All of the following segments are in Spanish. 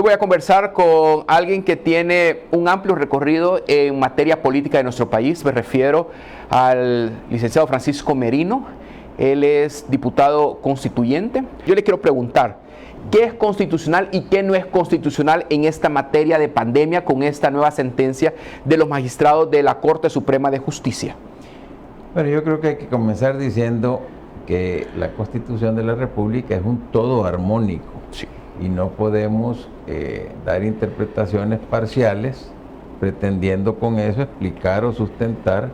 Hoy voy a conversar con alguien que tiene un amplio recorrido en materia política de nuestro país. Me refiero al licenciado Francisco Merino. Él es diputado constituyente. Yo le quiero preguntar, ¿qué es constitucional y qué no es constitucional en esta materia de pandemia con esta nueva sentencia de los magistrados de la Corte Suprema de Justicia? Bueno, yo creo que hay que comenzar diciendo que la Constitución de la República es un todo armónico. Sí. Y no podemos dar interpretaciones parciales pretendiendo con eso explicar o sustentar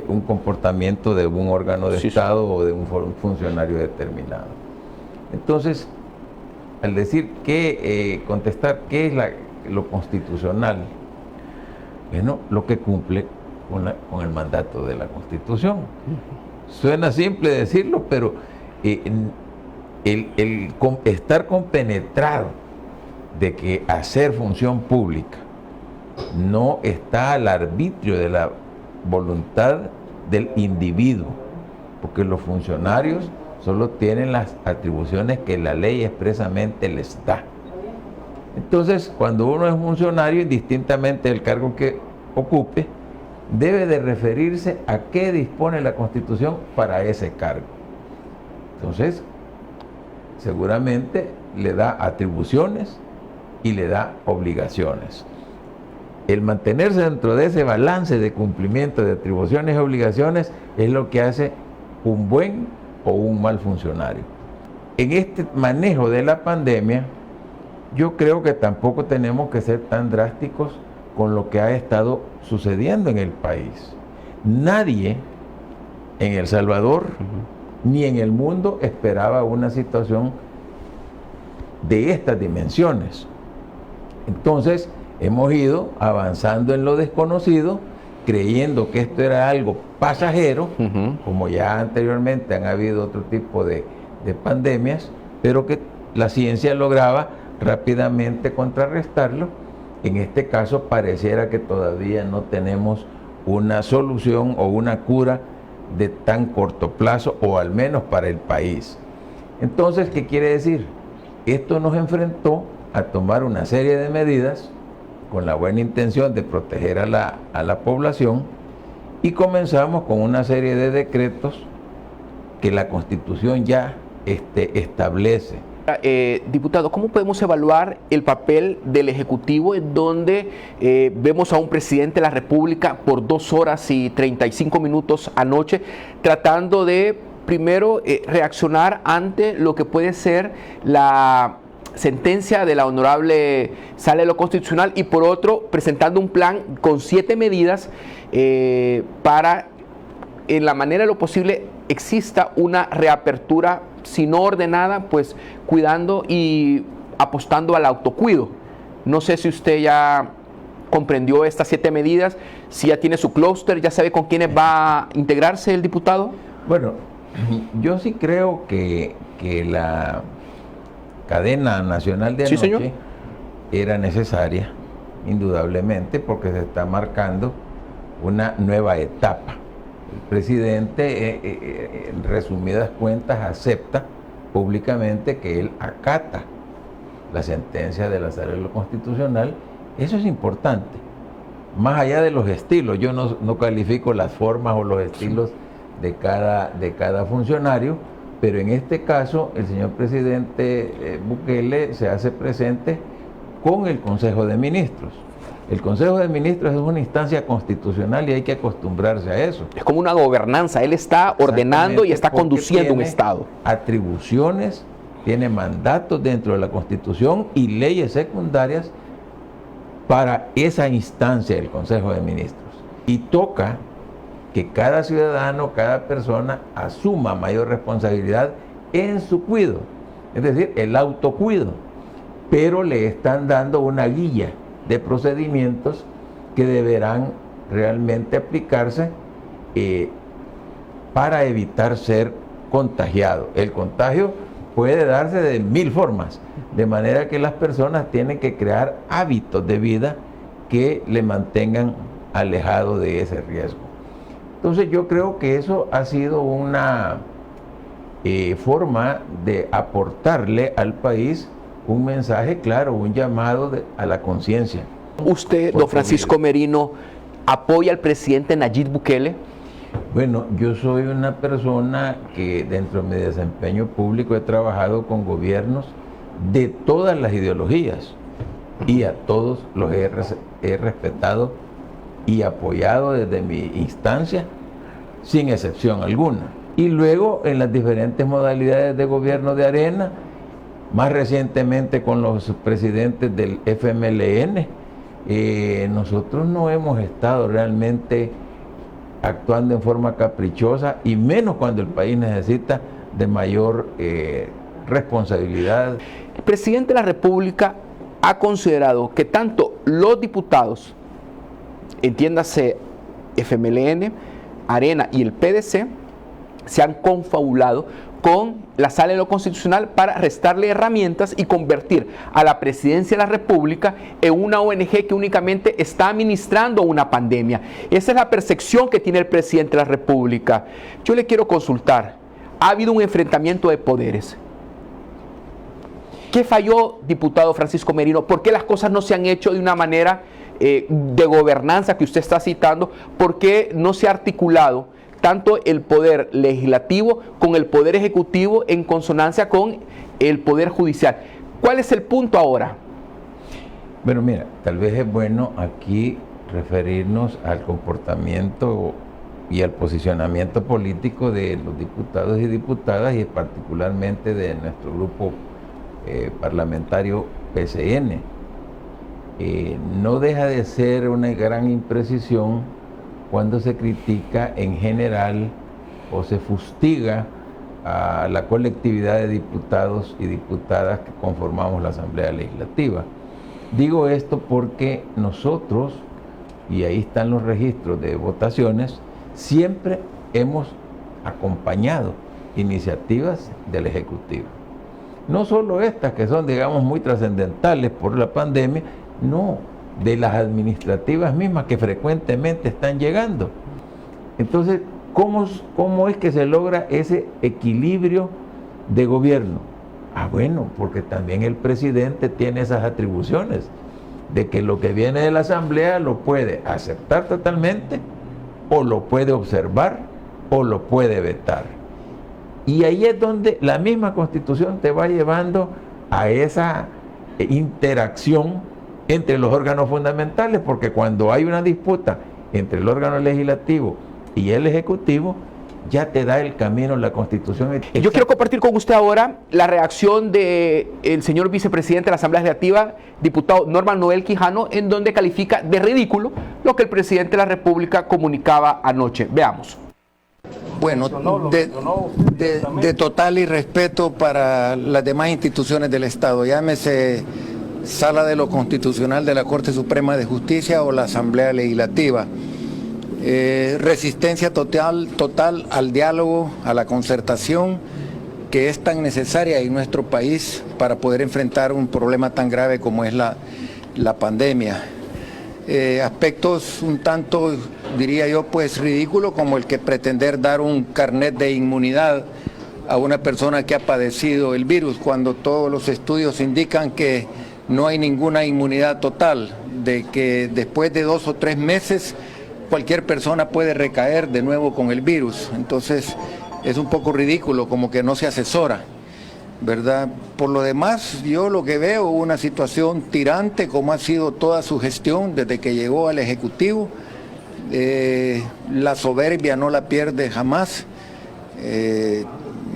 un comportamiento de un órgano de Estado o de un funcionario determinado. Entonces, al decir que contestar qué es lo constitucional, bueno, lo que cumple con el mandato de la Constitución. Suena simple decirlo, pero el estar compenetrado de que hacer función pública no está al arbitrio de la voluntad del individuo, porque los funcionarios solo tienen las atribuciones que la ley expresamente les da. Entonces, cuando uno es funcionario, indistintamente del cargo que ocupe, debe de referirse a qué dispone la Constitución para ese cargo. Entonces, seguramente le da atribuciones y le da obligaciones. El mantenerse dentro de ese balance de cumplimiento de atribuciones y obligaciones es lo que hace un buen o un mal funcionario. En este manejo de la pandemia, yo creo que tampoco tenemos que ser tan drásticos con lo que ha estado sucediendo en el país. Nadie en El Salvador ni en el mundo esperaba una situación de estas dimensiones. Entonces, hemos ido avanzando en lo desconocido, creyendo que esto era algo pasajero, como ya anteriormente han habido otro tipo de pandemias, pero que la ciencia lograba rápidamente contrarrestarlo. En este caso pareciera que todavía no tenemos una solución o una cura de tan corto plazo, o al menos para el país. Entonces, ¿qué quiere decir? Esto nos enfrentó a tomar una serie de medidas con la buena intención de proteger a la población, y comenzamos con una serie de decretos que la Constitución ya establece. Diputado, ¿cómo podemos evaluar el papel del Ejecutivo en donde vemos a un presidente de la República por 2 horas y 35 minutos anoche tratando de, primero, reaccionar ante lo que puede ser la sentencia de la honorable Sala de lo Constitucional, y por otro, presentando un plan con 7 medidas para, en la manera de lo posible, exista una reapertura, si no ordenada, pues cuidando y apostando al autocuido? No sé si usted ya comprendió estas 7 medidas, si ya tiene su clúster, ya sabe con quiénes va a integrarse el diputado. Bueno, yo sí creo que la cadena nacional de anoche era necesaria, indudablemente, porque se está marcando una nueva etapa. El presidente, en resumidas cuentas, acepta públicamente que él acata la sentencia de la Sala de lo Constitucional. Eso es importante. Más allá de los estilos, yo no califico las formas o los estilos de cada funcionario, pero en este caso el señor presidente Bukele se hace presente con el Consejo de Ministros. El Consejo de Ministros es una instancia constitucional y hay que acostumbrarse a eso. Es como una gobernanza, él está ordenando y está conduciendo un Estado. Atribuciones, tiene mandatos dentro de la Constitución y leyes secundarias para esa instancia del Consejo de Ministros. Y toca que cada ciudadano, cada persona asuma mayor responsabilidad en su cuidado, es decir, el autocuido, pero le están dando una guía de procedimientos que deberán realmente aplicarse para evitar ser contagiado. El contagio puede darse de 1000 formas, de manera que las personas tienen que crear hábitos de vida que le mantengan alejado de ese riesgo. Entonces yo creo que eso ha sido una forma de aportarle al país un mensaje claro, un llamado a la conciencia. ¿Usted, don Francisco Merino, apoya al presidente Nayib Bukele? Bueno, yo soy una persona que dentro de mi desempeño público he trabajado con gobiernos de todas las ideologías y a todos los he respetado y apoyado desde mi instancia, sin excepción alguna. Y luego en las diferentes modalidades de gobierno de Arena, más recientemente con los presidentes del FMLN, nosotros no hemos estado realmente actuando en forma caprichosa, y menos cuando el país necesita de mayor responsabilidad. El presidente de la República ha considerado que tanto los diputados, entiéndase FMLN, Arena y el PDC, se han confabulado con la Sala de lo Constitucional para restarle herramientas y convertir a la Presidencia de la República en una ONG que únicamente está administrando una pandemia. Esa es la percepción que tiene el presidente de la República. Yo le quiero consultar, ha habido un enfrentamiento de poderes. ¿Qué falló, diputado Francisco Merino? ¿Por qué las cosas no se han hecho de una manera de gobernanza que usted está citando? ¿Por qué no se ha articulado tanto el poder legislativo con el poder ejecutivo en consonancia con el poder judicial? ¿Cuál es el punto ahora? Bueno, mira, tal vez es bueno aquí referirnos al comportamiento y al posicionamiento político de los diputados y diputadas, y particularmente de nuestro grupo parlamentario PCN. No deja de ser una gran imprecisión cuando se critica en general o se fustiga a la colectividad de diputados y diputadas que conformamos la Asamblea Legislativa. Digo esto porque nosotros, y ahí están los registros de votaciones, siempre hemos acompañado iniciativas del Ejecutivo. No solo estas que son, digamos, muy trascendentales por la pandemia, no, de las administrativas mismas que frecuentemente están llegando. Entonces, ¿cómo es que se logra ese equilibrio de gobierno? Bueno, porque también el presidente tiene esas atribuciones, de que lo que viene de la Asamblea lo puede aceptar totalmente, o lo puede observar, o lo puede vetar. Y ahí es donde la misma Constitución te va llevando a esa interacción entre los órganos fundamentales, porque cuando hay una disputa entre el órgano legislativo y el ejecutivo, ya te da el camino la Constitución. Yo quiero compartir con usted ahora la reacción del señor vicepresidente de la Asamblea Legislativa, diputado Norman Noel Quijano, en donde califica de ridículo lo que el presidente de la República comunicaba anoche. Veamos. Bueno, de total irrespeto para las demás instituciones del Estado, llámese Sala de lo Constitucional de la Corte Suprema de Justicia o la Asamblea Legislativa. Resistencia total al diálogo, a la concertación, que es tan necesaria en nuestro país para poder enfrentar un problema tan grave como es la pandemia. Aspectos un tanto, diría yo, pues ridículos, como el que pretender dar un carnet de inmunidad a una persona que ha padecido el virus, cuando todos los estudios indican que no hay ninguna inmunidad total, de que después de 2 o 3 meses cualquier persona puede recaer de nuevo con el virus. Entonces es un poco ridículo, como que no se asesora, ¿verdad? Por lo demás, yo lo que veo es una situación tirante, como ha sido toda su gestión desde que llegó al Ejecutivo. La soberbia no la pierde jamás,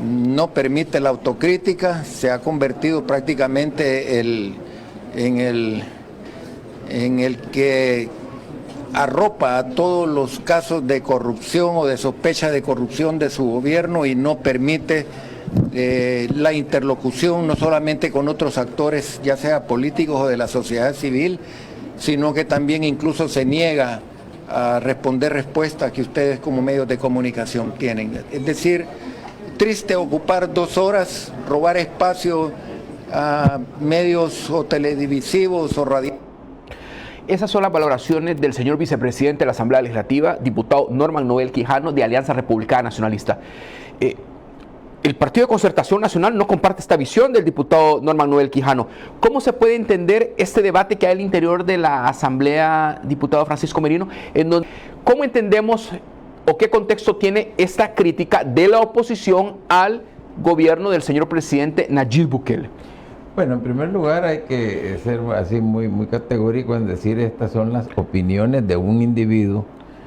no permite la autocrítica, se ha convertido prácticamente en el que arropa a todos los casos de corrupción o de sospecha de corrupción de su gobierno, y no permite la interlocución no solamente con otros actores, ya sea políticos o de la sociedad civil, sino que también incluso se niega a responder respuestas que ustedes como medios de comunicación tienen. Es decir, triste ocupar 2 horas, robar espacio a medios o televisivos o radiales. Esas son las valoraciones del señor vicepresidente de la Asamblea Legislativa, diputado Norman Noel Quijano, de Alianza Republicana Nacionalista. el Partido de Concertación Nacional no comparte esta visión del diputado Norman Noel Quijano. ¿Cómo se puede entender este debate que hay al interior de la Asamblea, diputado Francisco Merino? ¿Cómo entendemos o qué contexto tiene esta crítica de la oposición al gobierno del señor presidente Nayib Bukele? Bueno, en primer lugar hay que ser así muy categórico en decir estas son las opiniones de un individuo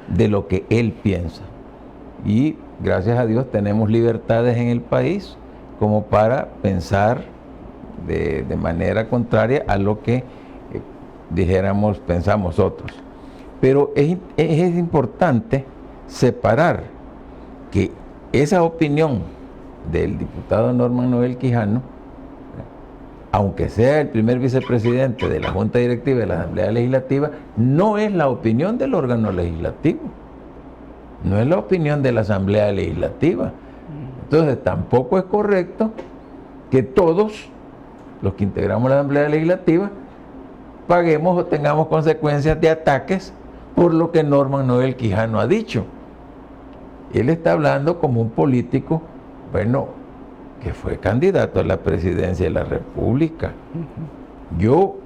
de lo que él piensa. Y gracias a Dios tenemos libertades en el país como para pensar de manera contraria a lo que pensamos otros. Pero es importante separar que esa opinión del diputado Norman Noel Quijano, aunque sea el primer vicepresidente de la Junta Directiva de la Asamblea Legislativa, no es la opinión del órgano legislativo, no es la opinión de la Asamblea Legislativa. Entonces tampoco es correcto que todos los que integramos la Asamblea Legislativa paguemos o tengamos consecuencias de ataques por lo que Norman Noel Quijano ha dicho. Él está hablando como un político, bueno, que fue candidato a la presidencia de la República. Yo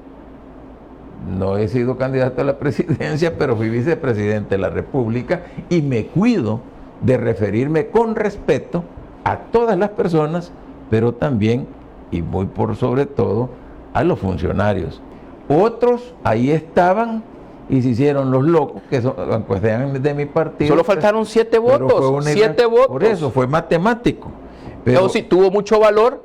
no he sido candidato a la presidencia, pero fui vicepresidente de la República y me cuido de referirme con respeto a todas las personas, pero también, y muy por sobre todo, a los funcionarios. Otros ahí estaban y se hicieron los locos, que son, pues sean de mi partido. Solo faltaron 7 votos, 7 votos. Por eso, fue matemático. Pero sí, tuvo mucho valor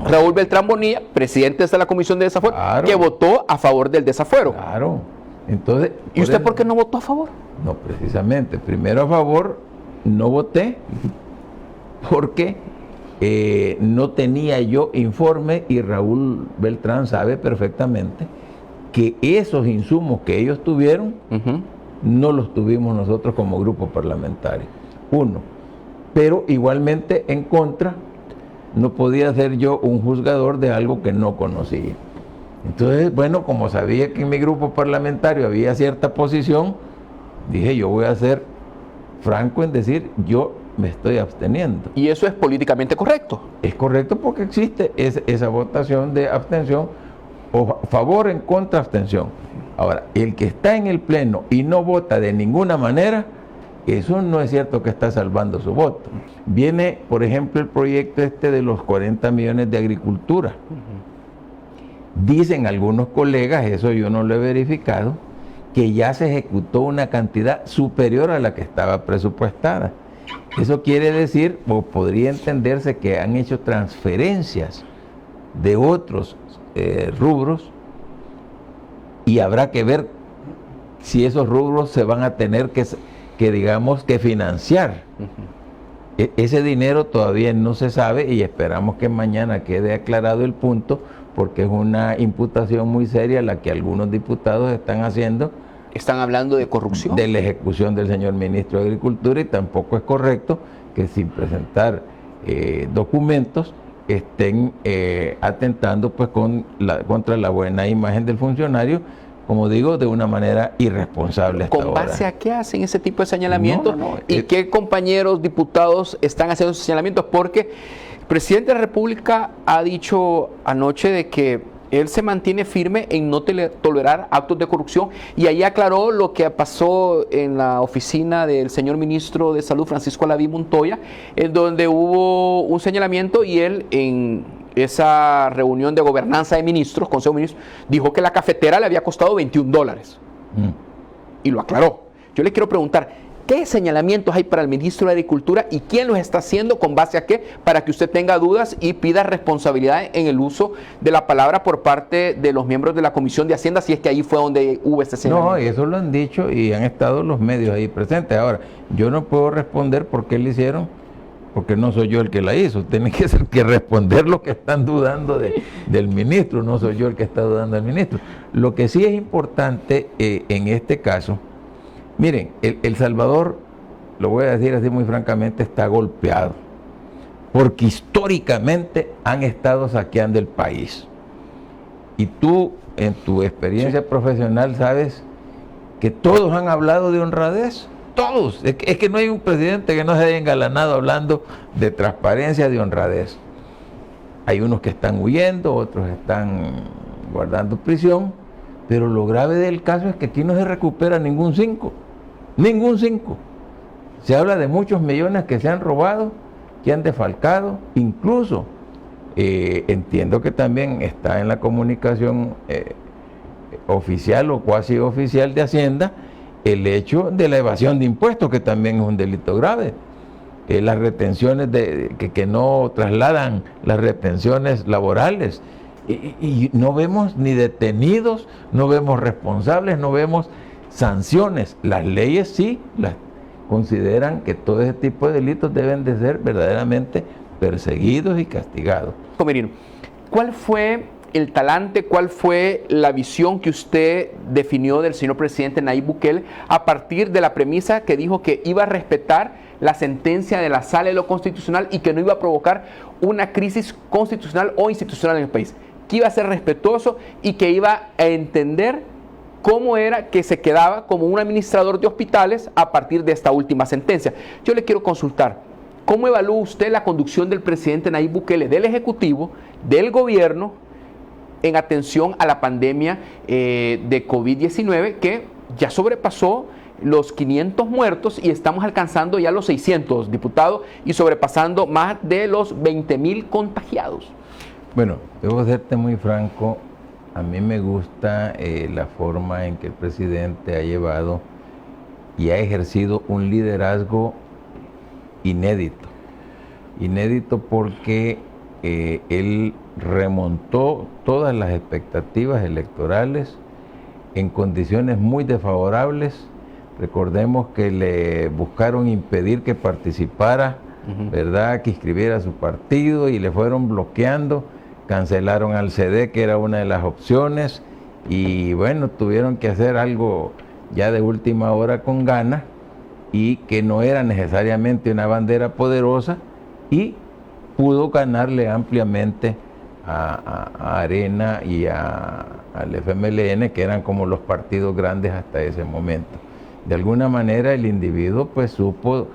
Raúl Beltrán Bonilla, presidente de la Comisión de Desafuero, claro, que votó a favor del desafuero. Claro. Entonces, ¿y usted por qué no votó a favor? No, precisamente. Primero a favor no voté porque no tenía yo informe, y Raúl Beltrán sabe perfectamente que esos insumos que ellos tuvieron no los tuvimos nosotros como grupo parlamentario. Uno. Pero igualmente en contra, no podía ser yo un juzgador de algo que no conocía. Entonces, bueno, como sabía que en mi grupo parlamentario había cierta posición, dije, yo voy a ser franco en decir, yo me estoy absteniendo. ¿Y eso es políticamente correcto? Es correcto porque existe esa votación de abstención, o favor, en contra, abstención. Ahora, el que está en el pleno y no vota de ninguna manera, eso no es cierto que está salvando su voto. Viene, por ejemplo, el proyecto de los 40 millones de agricultura. Dicen algunos colegas, eso yo no lo he verificado, que ya se ejecutó una cantidad superior a la que estaba presupuestada. Eso quiere decir, o podría entenderse, que han hecho transferencias de otros rubros, y habrá que ver si esos rubros se van a tener que digamos que financiar. Ese dinero todavía no se sabe y esperamos que mañana quede aclarado el punto, porque es una imputación muy seria la que algunos diputados están haciendo. Están hablando de corrupción. De la ejecución del señor ministro de Agricultura, y tampoco es correcto que sin presentar documentos estén atentando pues contra la buena imagen del funcionario, como digo, de una manera irresponsable hasta ahora. ¿Con base a qué hacen ese tipo de señalamientos? No, ¿Y qué compañeros diputados están haciendo esos señalamientos? Porque el presidente de la República ha dicho anoche de que él se mantiene firme en no tolerar actos de corrupción, y ahí aclaró lo que pasó en la oficina del señor ministro de Salud, Francisco Alaví Montoya, en donde hubo un señalamiento, y él en esa reunión de gobernanza de ministros, Consejo de Ministros, dijo que la cafetera le había costado $21. Y lo aclaró. Yo le quiero preguntar, ¿qué señalamientos hay para el ministro de Agricultura y quién los está haciendo, con base a qué, para que usted tenga dudas y pida responsabilidad en el uso de la palabra por parte de los miembros de la Comisión de Hacienda, si es que ahí fue donde hubo este señalamiento? No, eso lo han dicho y han estado los medios ahí presentes. Ahora, yo no puedo responder por qué lo hicieron, porque no soy yo el que la hizo. Tiene que ser que responder lo que están dudando del ministro, no soy yo el que está dudando del ministro. Lo que sí es importante en este caso, miren, El Salvador, lo voy a decir así muy francamente, está golpeado, porque históricamente han estado saqueando el país. Y tú, en tu experiencia profesional, sabes que todos han hablado de honradez. todos. Es que no hay un presidente que no se haya engalanado hablando de transparencia, de honradez. Hay unos que están huyendo, otros están guardando prisión, pero lo grave del caso es que aquí no se recupera ningún 5. Ningún 5. Se habla de muchos millones que se han robado, que han defalcado, incluso entiendo que también está en la comunicación oficial o cuasi oficial de Hacienda el hecho de la evasión de impuestos, que también es un delito grave. Las retenciones que no trasladan las retenciones laborales. Y no vemos ni detenidos, no vemos responsables, no vemos sanciones. Las leyes sí las consideran que todo ese tipo de delitos deben de ser verdaderamente perseguidos y castigados. Merino, ¿cuál fue el talante, cuál fue la visión que usted definió del señor presidente Nayib Bukele a partir de la premisa que dijo que iba a respetar la sentencia de la Sala de lo Constitucional y que no iba a provocar una crisis constitucional o institucional en el país? Que iba a ser respetuoso y que iba a entender cómo era que se quedaba como un administrador de hospitales a partir de esta última sentencia. Yo le quiero consultar, ¿cómo evalúa usted la conducción del presidente Nayib Bukele, del Ejecutivo, del Gobierno, en atención a la pandemia de COVID-19 que ya sobrepasó los 500 muertos y estamos alcanzando ya los 600, diputado, y sobrepasando más de los 20,000 contagiados? Bueno, debo serte muy franco, a mí me gusta la forma en que el presidente ha llevado y ha ejercido un liderazgo inédito. Inédito porque él remontó todas las expectativas electorales en condiciones muy desfavorables. Recordemos que le buscaron impedir que participara, ¿verdad?, que inscribiera su partido y le fueron bloqueando. Cancelaron al CD, que era una de las opciones, y bueno, tuvieron que hacer algo ya de última hora con ganas y que no era necesariamente una bandera poderosa, y pudo ganarle ampliamente a Arena y al FMLN, que eran como los partidos grandes hasta ese momento. De alguna manera el individuo pues supo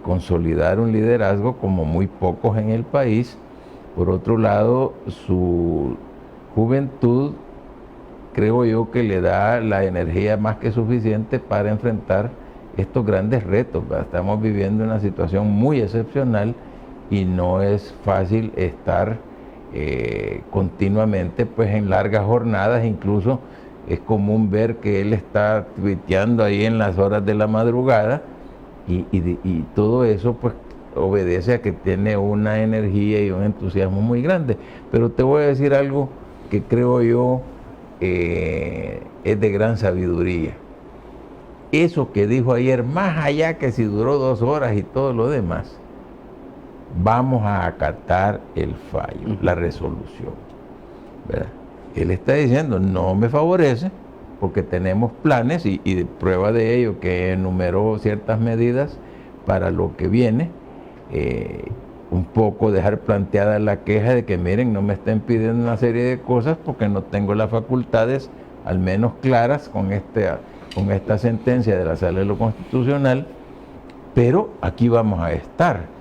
consolidar un liderazgo como muy pocos en el país. Por otro lado, su juventud creo yo que le da la energía más que suficiente para enfrentar estos grandes retos. Estamos viviendo una situación muy excepcional y no es fácil estar continuamente pues en largas jornadas. Incluso es común ver que él está tuiteando ahí en las horas de la madrugada y todo eso pues obedece a que tiene una energía y un entusiasmo muy grande. Pero te voy a decir algo que creo yo es de gran sabiduría. Eso que dijo ayer, más allá que si duró 2 horas y todo lo demás, vamos a acatar el fallo, la resolución, ¿verdad? Él está diciendo, no me favorece, porque tenemos planes y prueba de ello que enumeró ciertas medidas para lo que viene. Un poco dejar planteada la queja de que miren, no me estén pidiendo una serie de cosas porque no tengo las facultades al menos claras con esta sentencia de la Sala de lo Constitucional, pero aquí vamos a estar.